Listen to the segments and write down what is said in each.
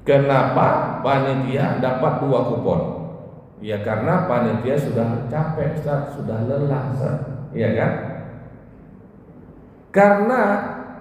Kenapa panitia dapat 2 kupon? Ya karena panitia sudah capek, Ustaz, sudah lelah, Ustaz. Iya kan? Karena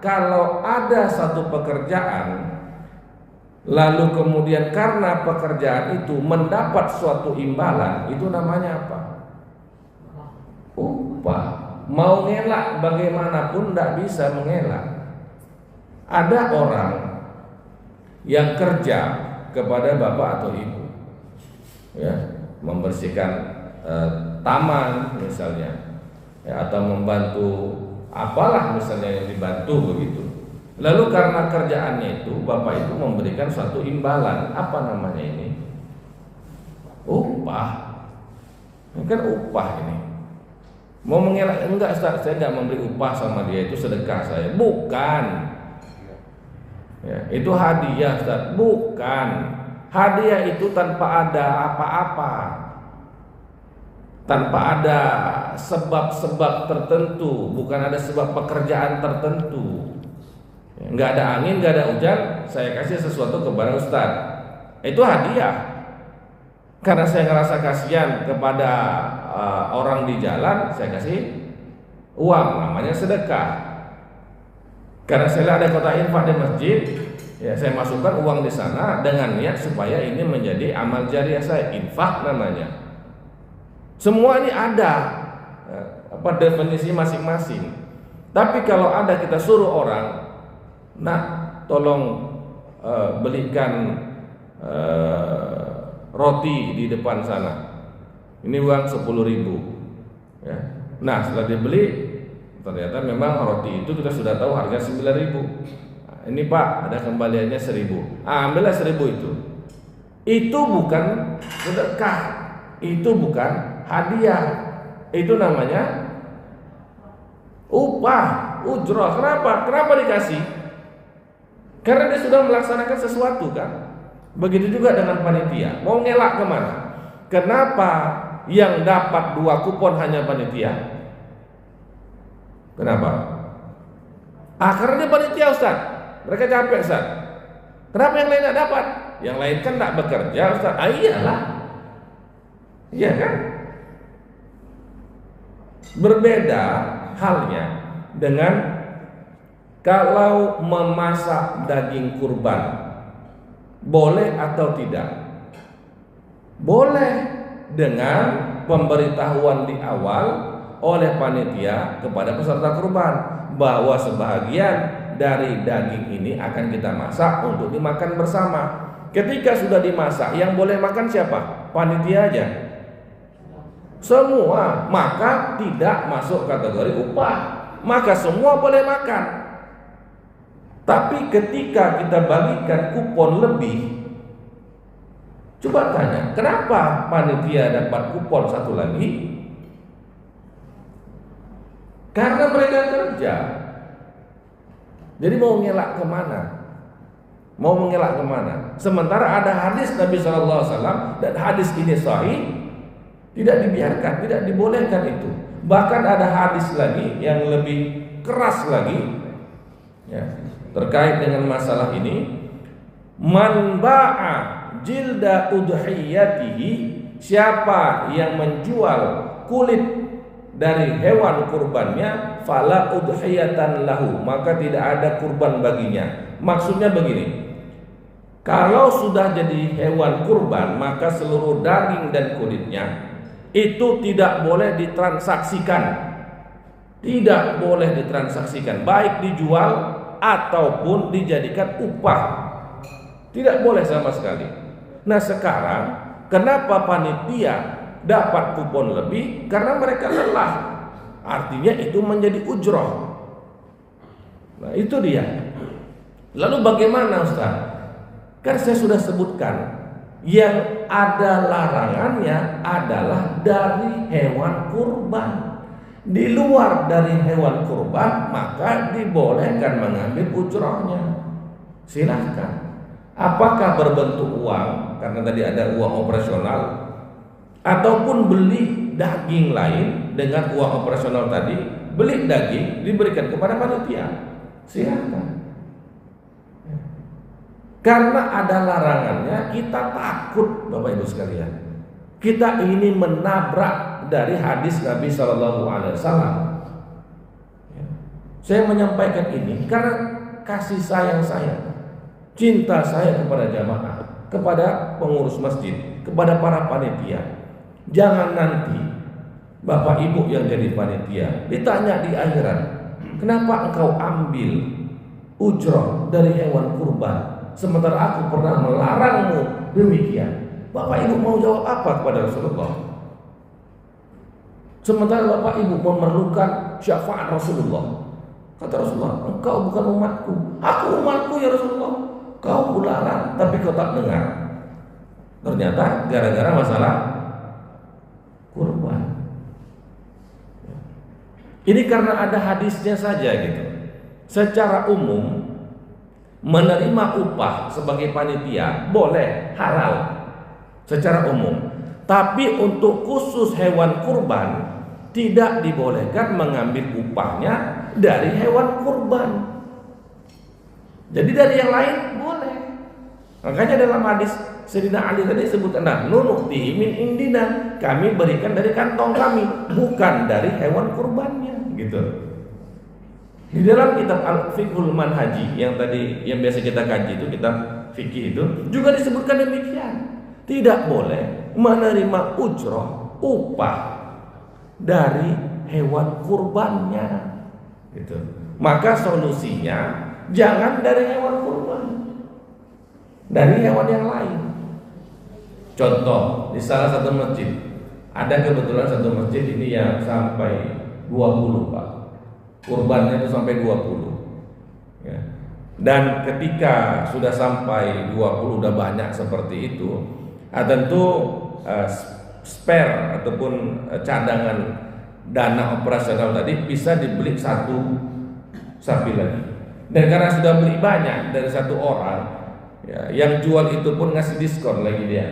kalau ada satu pekerjaan lalu kemudian karena pekerjaan itu mendapat suatu imbalan, itu namanya apa? Upah. Mau ngelak bagaimanapun tidak bisa mengelak. Ada orang yang kerja kepada bapak atau ibu, ya, membersihkan taman misalnya, ya, atau membantu apalah misalnya yang dibantu begitu. Lalu karena kerjaannya itu bapak itu memberikan suatu imbalan, apa namanya ini? Upah. Ini kan upah ini. Mau mengelak, enggak Ustaz, saya enggak memberi upah sama dia, itu sedekah saya. Bukan. Ya, itu hadiah, Ustaz. Bukan. Hadiah itu tanpa ada apa-apa, tanpa ada sebab-sebab tertentu, bukan ada sebab pekerjaan tertentu. Nggak ada angin, nggak ada hujan, saya kasih sesuatu kepada Ustaz. Itu hadiah. Karena saya ngerasa kasihan kepada orang di jalan, saya kasih uang, namanya sedekah. Karena saya ada kotak infak di masjid, ya saya masukkan uang di sana dengan niat supaya ini menjadi amal jariah saya, infak namanya. Semua ini ada apa definisi masing-masing. Tapi kalau ada kita suruh orang, nah tolong belikan roti di depan sana, ini uang 10.000, ya. Nah setelah dibeli ternyata memang roti itu kita sudah tahu harga 9.000. Nah, ini Pak ada kembaliannya 1.000, ambillah 1.000 itu. Itu bukan sedekah, itu bukan hadiah, itu namanya upah, ujrah. Kenapa dikasih? Karena dia sudah melaksanakan sesuatu kan. Begitu juga dengan panitia. Mau ngelak kemana? Kenapa yang dapat 2 kupon hanya panitia? Kenapa? Karena dia panitia, Ustaz. Mereka capek, Ustaz. Kenapa yang lain tidak dapat? Yang lain kan tidak bekerja, Ustaz. Iyalah. Iya kan? Berbeda halnya dengan kalau memasak daging kurban, boleh atau tidak? Boleh, dengan pemberitahuan di awal oleh panitia kepada peserta kurban bahwa sebagian dari daging ini akan kita masak untuk dimakan bersama. Ketika sudah dimasak, yang boleh makan siapa? Panitia aja. Semua, maka tidak masuk kategori upah. Maka semua boleh makan. Tapi ketika kita bagikan kupon lebih, coba tanya, kenapa panitia dapat kupon satu lagi? Karena mereka kerja. Jadi mau ngelak kemana? Mau mengelak kemana? Sementara ada hadis Nabi SAW dan hadis ini sahih, tidak dibiarkan, tidak dibolehkan itu. Bahkan ada hadis lagi yang lebih keras lagi, ya, terkait dengan masalah ini. Man ba'a jilda udhiyatihi, siapa yang menjual kulit dari hewan kurbannya, fala udhiyatan lahu, maka tidak ada kurban baginya. Maksudnya begini, kalau sudah jadi hewan kurban, maka seluruh daging dan kulitnya itu tidak boleh ditransaksikan. Tidak boleh ditransaksikan, baik dijual ataupun dijadikan upah. Tidak boleh sama sekali. Nah sekarang kenapa panitia dapat kupon lebih? Karena mereka lelah. Artinya itu menjadi ujroh. Nah itu dia. Lalu bagaimana Ustaz? Kan saya sudah sebutkan, yang ada larangannya adalah dari hewan kurban. Di luar dari hewan kurban maka dibolehkan mengambil ujrohnya. Silahkan. Apakah berbentuk uang, karena tadi ada uang operasional, ataupun beli daging lain dengan uang operasional tadi, beli daging diberikan kepada panitia. Silahkan. Karena ada larangannya, kita takut, Bapak Ibu sekalian. Kita ini menabrak dari hadis Nabi Shallallahu Alaihi Wasallam. Saya menyampaikan ini karena kasih sayang saya, cinta saya kepada jamaah, kepada pengurus masjid, kepada para panitia. Jangan nanti Bapak Ibu yang jadi panitia ditanya di akhirat, kenapa engkau ambil ujrah dari hewan kurban, sementara aku pernah melarangmu demikian. Bapak Ibu mau jawab apa kepada Rasulullah? Sementara Bapak Ibu memerlukan syafaat Rasulullah. Kata Rasulullah, engkau bukan umatku, aku umatku ya Rasulullah. Kau kularang tapi kau tak dengar. Ternyata gara-gara masalah kurban. Ini karena ada hadisnya saja gitu. Secara umum menerima upah sebagai panitia boleh, halal secara umum. Tapi untuk khusus hewan kurban tidak dibolehkan mengambil upahnya dari hewan kurban. Jadi dari yang lain boleh. Makanya dalam hadis Sayyidina Ali tadi sebutkan, nah nunu'tihi min indina, kami berikan dari kantong kami, bukan dari hewan kurbannya, gitu. Di dalam kitab Al-Fiqhul Manhaji yang tadi yang biasa kita kaji itu, kitab fikih itu juga disebutkan demikian. Tidak boleh menerima ujrah, upah dari hewan kurbannya, gitu. Maka solusinya jangan dari hewan kurban, dari hewan yang lain. Contoh, di salah satu masjid ada kebetulan satu masjid ini yang sampai 20 Pak, kurbannya itu sampai 20 ya. Dan ketika sudah sampai 20, udah banyak seperti itu, tentu spare ataupun cadangan dana operasional tadi bisa dibeli satu sapi lagi. Dan karena sudah beli banyak dari satu orang, ya, yang jual itu pun ngasih diskon lagi dia.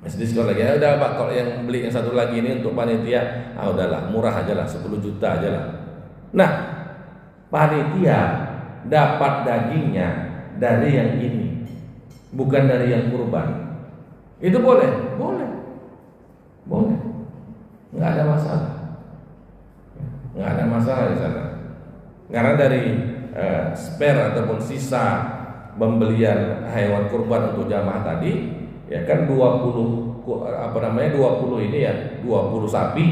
Ngasih diskon lagi. Ya udah Pak, kalau yang beli yang satu lagi ini untuk panitia, udahlah murah aja lah, 10 juta aja lah. Nah, panitia dapat dagingnya dari yang ini, bukan dari yang kurban. Itu boleh, boleh, boleh, nggak ada masalah, nggak ada masalah di sana. Karena dari spare ataupun sisa pembelian hewan kurban untuk jamaah tadi, ya kan 20 ini ya, 20 sapi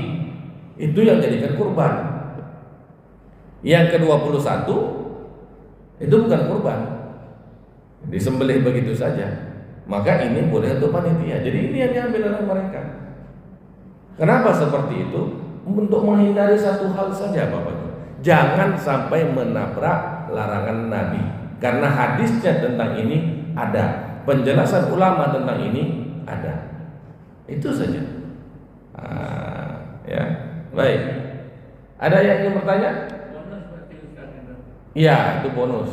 itu yang jadikan kurban. Yang ke-21 itu bukan kurban, disembelih begitu saja. Maka ini boleh untuk panitia. Jadi ini yang diambil oleh mereka. Kenapa seperti itu? Untuk menghindari satu hal saja Bapak Ibu. Jangan sampai menabrak larangan Nabi. Karena hadisnya tentang ini ada, penjelasan ulama tentang ini ada. Itu saja. Ya, baik. Ada yang ingin bertanya? Iya, itu bonus.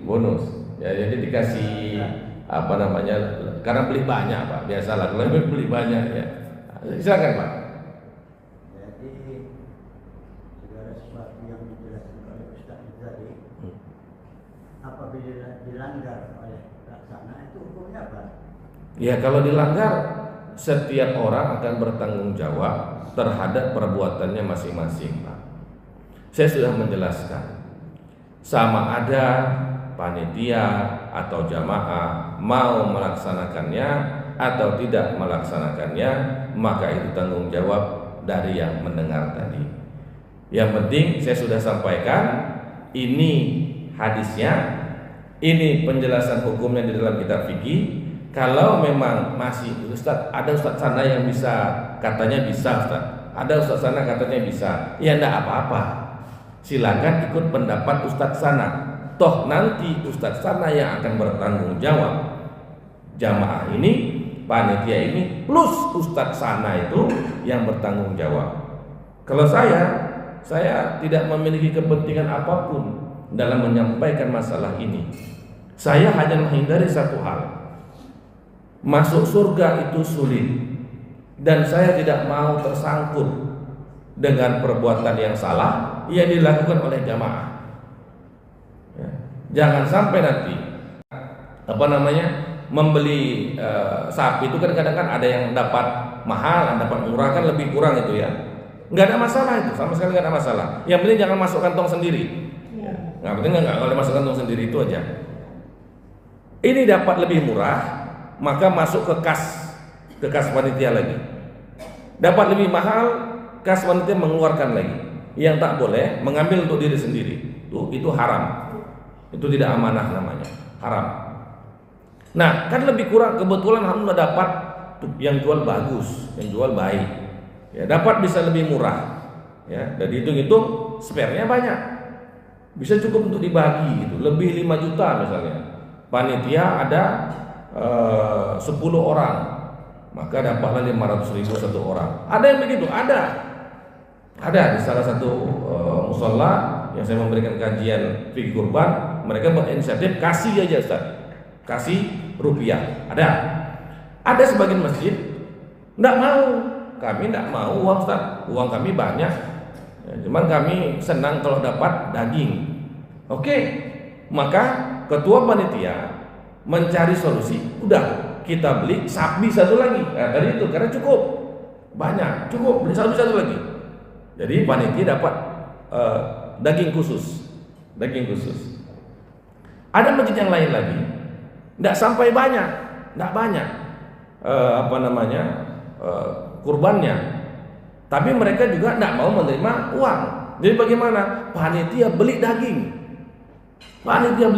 Bonus. Ya, jadi dikasih karena beli banyak Pak, biasalah kalau beli banyak ya. Silakan Pak. Jadi segala sesuatu yang dijelaskan oleh Ustaz tadi, apabila dilanggar oleh pelaksana itu hukumnya apa? Ya, kalau dilanggar setiap orang akan bertanggung jawab terhadap perbuatannya masing-masing Pak. Saya sudah menjelaskan, sama ada panitia atau jamaah mau melaksanakannya atau tidak melaksanakannya, maka itu tanggung jawab dari yang mendengar tadi. Yang penting saya sudah sampaikan, ini hadisnya, ini penjelasan hukumnya di dalam kitab fikih. Kalau memang masih ada Ustaz sana yang bisa, katanya bisa Ustaz, ada Ustaz sana katanya bisa, ya enggak apa-apa, silakan ikut pendapat Ustaz sana. Toh nanti Ustaz sana yang akan bertanggung jawab. Jamaah ini, panitia ini, plus Ustaz sana itu yang bertanggung jawab. Kalau saya tidak memiliki kepentingan apapun dalam menyampaikan masalah ini. Saya hanya menghindari satu hal. Masuk surga itu sulit, dan saya tidak mau tersangkut dengan perbuatan yang salah yang dilakukan oleh jamaah. Jangan sampai nanti apa namanya, membeli sapi itu kadang-kadang kan ada yang dapat mahal, ada dapat murah, kan lebih kurang itu ya. Nggak ada masalah itu, sama sekali nggak ada masalah. Yang penting jangan masuk kantong sendiri. Nggak penting nggak boleh masuk kantong sendiri, itu aja. Ini dapat lebih murah, maka masuk ke kas panitia lagi. Dapat lebih mahal, kas panitia mengeluarkan lagi. Yang tak boleh mengambil untuk diri sendiri. Itu haram. Itu tidak amanah namanya, haram. Nah, kan lebih kurang, kebetulan alhamdulillah dapat yang jual bagus, yang jual baik. Ya, dapat bisa lebih murah. Ya, dan dihitung-hitung spare-nya banyak. Bisa cukup untuk dibagi gitu, lebih 5 juta misalnya. Panitia ada 10 orang, maka dapatlah 500.000 satu orang. Ada yang begitu, ada di salah satu musola yang saya memberikan kajian fikih kurban, mereka berinisiatif kasih aja Ustaz, kasih rupiah. Ada sebagian masjid enggak mau, kami enggak mau uang Ustaz, uang kami banyak ya, cuman kami senang kalau dapat daging. Oke, maka ketua panitia mencari solusi, udah kita beli sapi satu lagi. Nah, tadi itu karena cukup banyak, cukup beli sapi satu lagi. Jadi panitia dapat daging khusus. Ada masjid yang lain lagi, tidak sampai banyak, kurbannya. Tapi mereka juga tidak mau menerima uang. Jadi bagaimana? Panitia beli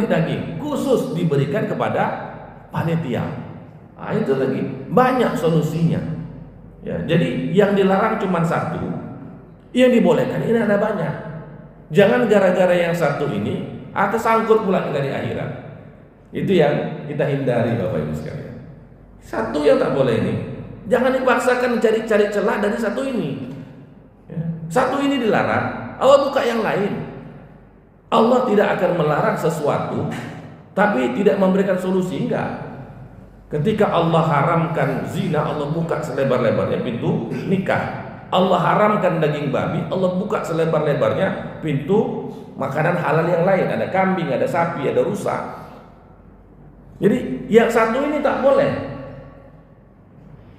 daging khusus diberikan kepada panitia. Nah, itu lagi banyak solusinya. Ya, jadi yang dilarang cuma satu, yang dibolehkan ini ada banyak. Jangan gara-gara yang satu ini tersangkut pula kita di akhirat. Itu yang kita hindari Bapak Ibu sekalian. Satu yang tak boleh ini, jangan dipaksakan cari celah dari satu ini. Ya. Satu ini dilarang, Allah buka yang lain. Allah tidak akan melarang sesuatu tapi tidak memberikan solusi, enggak. Ketika Allah haramkan zina, Allah buka selebar-lebarnya pintu nikah. Allah haramkan daging babi, Allah buka selebar-lebarnya pintu makanan halal yang lain. Ada kambing, ada sapi, ada rusa. Jadi yang satu ini tak boleh.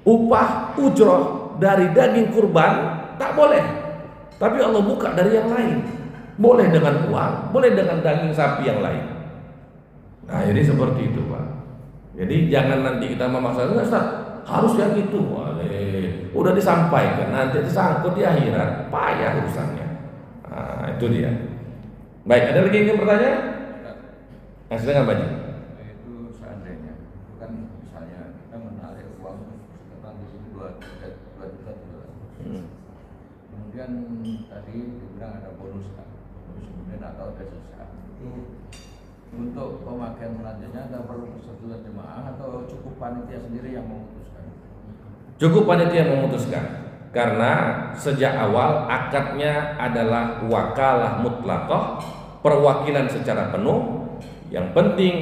Upah ujroh dari daging kurban tak boleh. Tapi Allah buka dari yang lain. Boleh dengan uang, boleh dengan daging sapi yang lain. Nah, jadi seperti itu Pak. Jadi jangan nanti kita memaksa, Ustaz, harus yang gitu. Udah disampaikan, nanti tersangkut di akhirat, payah urusannya. Nah, itu dia. Baik, ada lagi yang ingin bertanya? Nah, silakan Pak Ji. Itu seandainya, kan misalnya kita menarik uang sekarang di sini 2 juta. Kemudian tadi dibilang ada bonus kan, kemudian atau ada sisa. Untuk pemakaian selanjutnya ada perlu persetujuan jemaah atau cukup panitia sendiri yang memutuskan? Cukup panitia memutuskan, karena sejak awal akadnya adalah wakalah mutlaqah, perwakilan secara penuh. Yang penting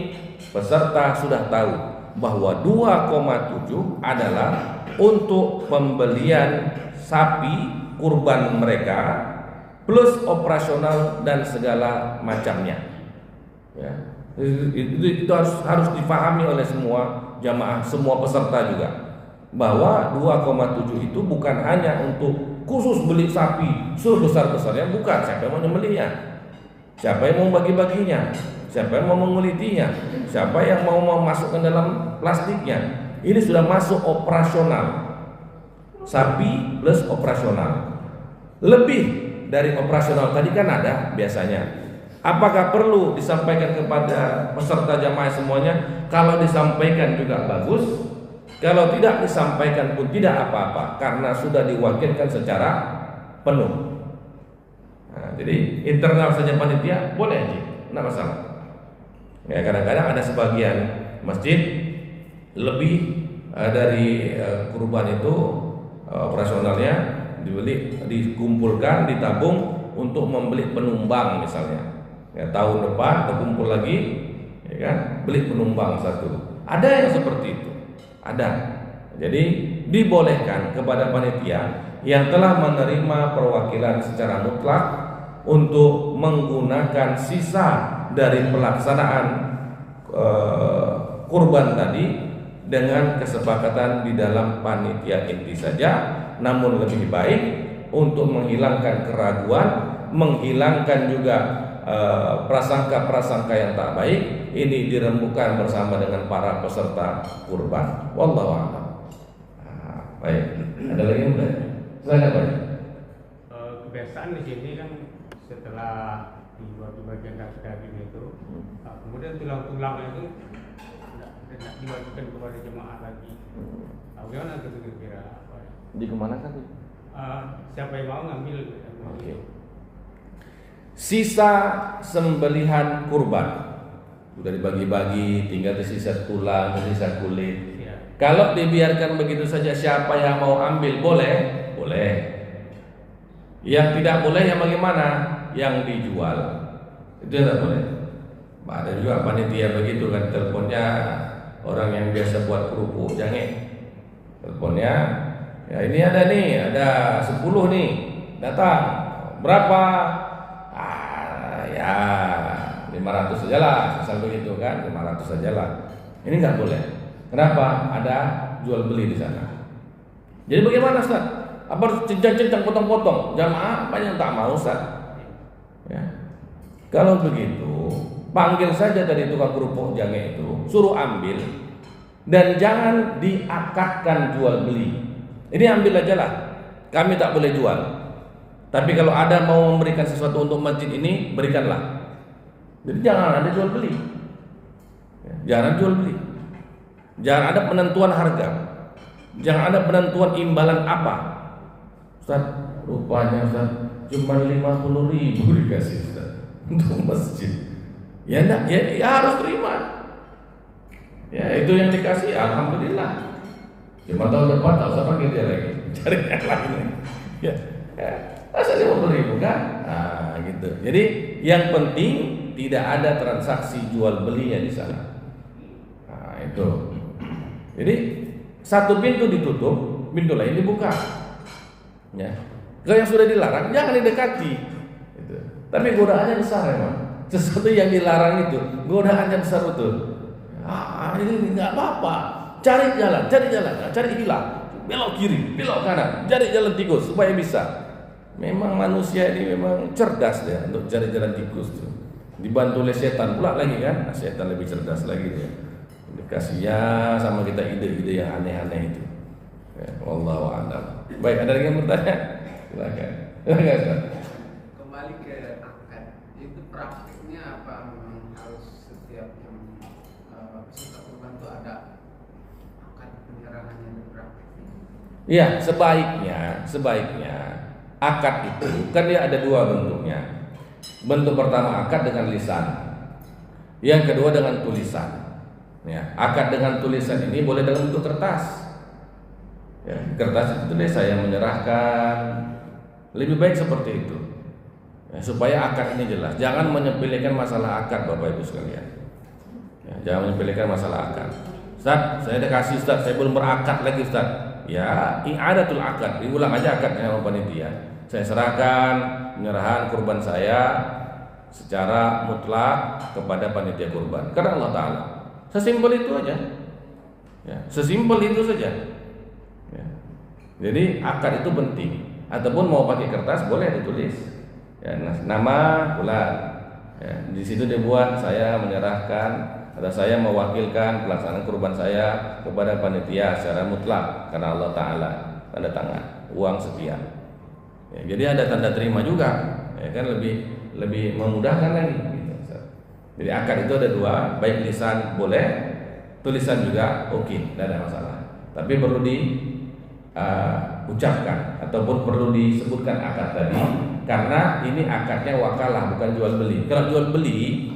peserta sudah tahu bahwa 2,7 adalah untuk pembelian sapi kurban mereka plus operasional dan segala macamnya. Ya, itu harus dipahami oleh semua jamaah, semua peserta juga, bahwa 2,7 itu bukan hanya untuk khusus beli sapi sebesar-besarnya, bukan. Siapa yang mau nyembelihnya, siapa yang mau bagi-baginya, siapa yang mau mengulitinya, siapa yang mau memasukkan dalam plastiknya. Ini sudah masuk operasional, sapi plus operasional. Lebih dari operasional tadi kan ada biasanya. Apakah perlu disampaikan kepada peserta jamaah semuanya? Kalau disampaikan juga bagus, kalau tidak disampaikan pun tidak apa-apa, karena sudah diwakilkan secara penuh. Nah, jadi internal saja panitia boleh aja, tidak masalah. Ya, kadang-kadang ada sebagian masjid lebih dari kurban itu operasionalnya dikumpulkan, ditabung untuk membeli penumbang misalnya. Ya, tahun depan terkumpul lagi, ya kan, beli penumbang satu. Ada yang seperti itu, ada. Jadi dibolehkan kepada panitia yang telah menerima perwakilan secara mutlak untuk menggunakan sisa dari pelaksanaan kurban tadi dengan kesepakatan di dalam panitia inti saja, namun lebih baik untuk menghilangkan keraguan, menghilangkan juga prasangka-prasangka yang tak baik, ini dirembukan bersama dengan para peserta kurban. Wallahu a'lam. Baik, ada lagi yang bertanya? Silakan Pak. Kebiasaan di sini kan setelah dibuat bagian daging itu, kemudian tulang-tulangnya itu tidak dibagikan kepada jemaah lagi. Bagaimana itu kira-kira? Di kemana kan? Siapa yang mau ngambil? Oke. Sisa sembelihan kurban sudah dibagi-bagi, tinggal tersisa tulang, tersisa kulit. Ya. Kalau dibiarkan begitu saja, siapa yang mau ambil boleh? Boleh. Yang tidak boleh yang bagaimana? Yang dijual. Itu tidak boleh. Ada juga panitia begitu kan, teleponnya orang yang biasa buat kerupuk jange. Teleponnya, ya ini ada nih, ada 10 nih, datang. Berapa? Ya 500 saja lah, misal begitu kan, 500 saja lah. Ini nggak boleh. Kenapa? Ada jual beli di sana. Jadi bagaimana Ustaz? Apa harus cencang-cencang potong-potong? Jamaah banyak yang tak mau Ustaz. Ya. Kalau begitu, panggil saja dari tukang kerupuk jange itu, suruh ambil dan jangan diakadkan jual beli. Ini ambil aja lah. Kami tak boleh jual. Tapi kalau ada mau memberikan sesuatu untuk masjid ini, berikanlah. Jadi jangan ada jual beli. Jangan jual beli. Jangan ada penentuan harga. Jangan ada penentuan imbalan apa. Ustaz, rupanya Ustaz cuma 50.000 dikasih Ustaz untuk masjid. Ya enggak, ya harus terima. Ya itu yang dikasih, alhamdulillah. Cuma tahun depan tak usah pakai dia lagi, cari yang lain. Ya. Masa 50.000 kan? Nah, gitu. Jadi yang penting tidak ada transaksi jual belinya di sana. Nah, itu. Jadi satu pintu ditutup, pintu lain dibuka. Ya. Kalau yang sudah dilarang jangan didekati. Gitu. Tapi godaannya besar emang. Sesuatu yang dilarang itu godaannya besar betul. Ini nggak apa-apa. Cari jalan, cari hilang. Belok kiri, belok kanan, cari jalan tikus supaya bisa. Memang manusia ini memang cerdas dia untuk cari jalan tikus tuh. Dibantu oleh setan pula lagi kan. Nah, setan lebih cerdas lagi dia. Dikasih ya sama kita ide-ide yang aneh-aneh itu. Ya, wallahu a'lam. Baik, ada lagi yang bertanya? Silakan. Silakan. Kembali ke akad, itu praktiknya apa? Memang harus setiap yang peserta kurban itu ada akad penyerahannya dan praktiknya? Iya, sebaiknya akad itu kan dia ada dua bentuknya. Bentuk pertama akad dengan lisan, yang kedua dengan tulisan. Ya, akad dengan tulisan ini boleh dalam bentuk kertas. Ya, kertas itu tulis saya menyerahkan. Lebih baik seperti itu. Ya, supaya akad ini jelas. Jangan menyepelekan masalah akad Bapak Ibu sekalian. Ya, jangan menyepelekan masalah akad. Ustaz, saya udah kasih Ustaz, saya belum berakad lagi Ustaz. Ya, i'adatul akad, diulang aja akadnya sama panitia. Saya serahkan penyerahan kurban saya secara mutlak kepada panitia kurban karena Allah Ta'ala. Sesimpel itu aja. Ya, sesimpel itu saja. Ya. Jadi akad itu penting. Ataupun mau pakai kertas boleh ditulis. Ya, nama bulan. Ya, di situ dibuat saya menyerahkan atau saya mewakilkan pelaksanaan kurban saya kepada panitia secara mutlak karena Allah Ta'ala, tanda tangan, uang sekian. Ya, jadi ada tanda terima juga, ya kan lebih memudahkan lagi. Gitu. Jadi akad itu ada dua, baik lisan boleh, tulisan juga oke, tidak ada masalah. Tapi perlu diucapkan ataupun perlu disebutkan akad tadi, karena ini akadnya wakalah bukan jual beli. Kalau jual beli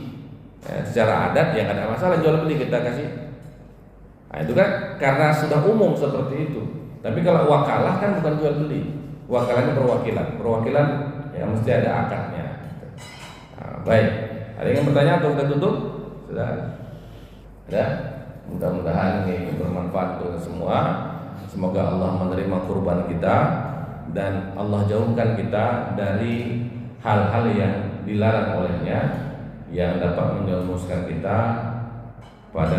ya, secara adat ya nggak ada masalah jual beli kita kasih. Nah, itu kan karena sudah umum seperti itu. Tapi kalau wakalah kan bukan jual beli. Wakalannya perwakilan ya mesti ada akadnya. Nah, baik, ada yang bertanya atau kita tutup? Sudah? Ada? Mudah-mudahan ini bermanfaat untuk semua. Semoga Allah menerima kurban kita dan Allah jauhkan kita dari hal-hal yang dilarang olehnya yang dapat menjerumuskan kita pada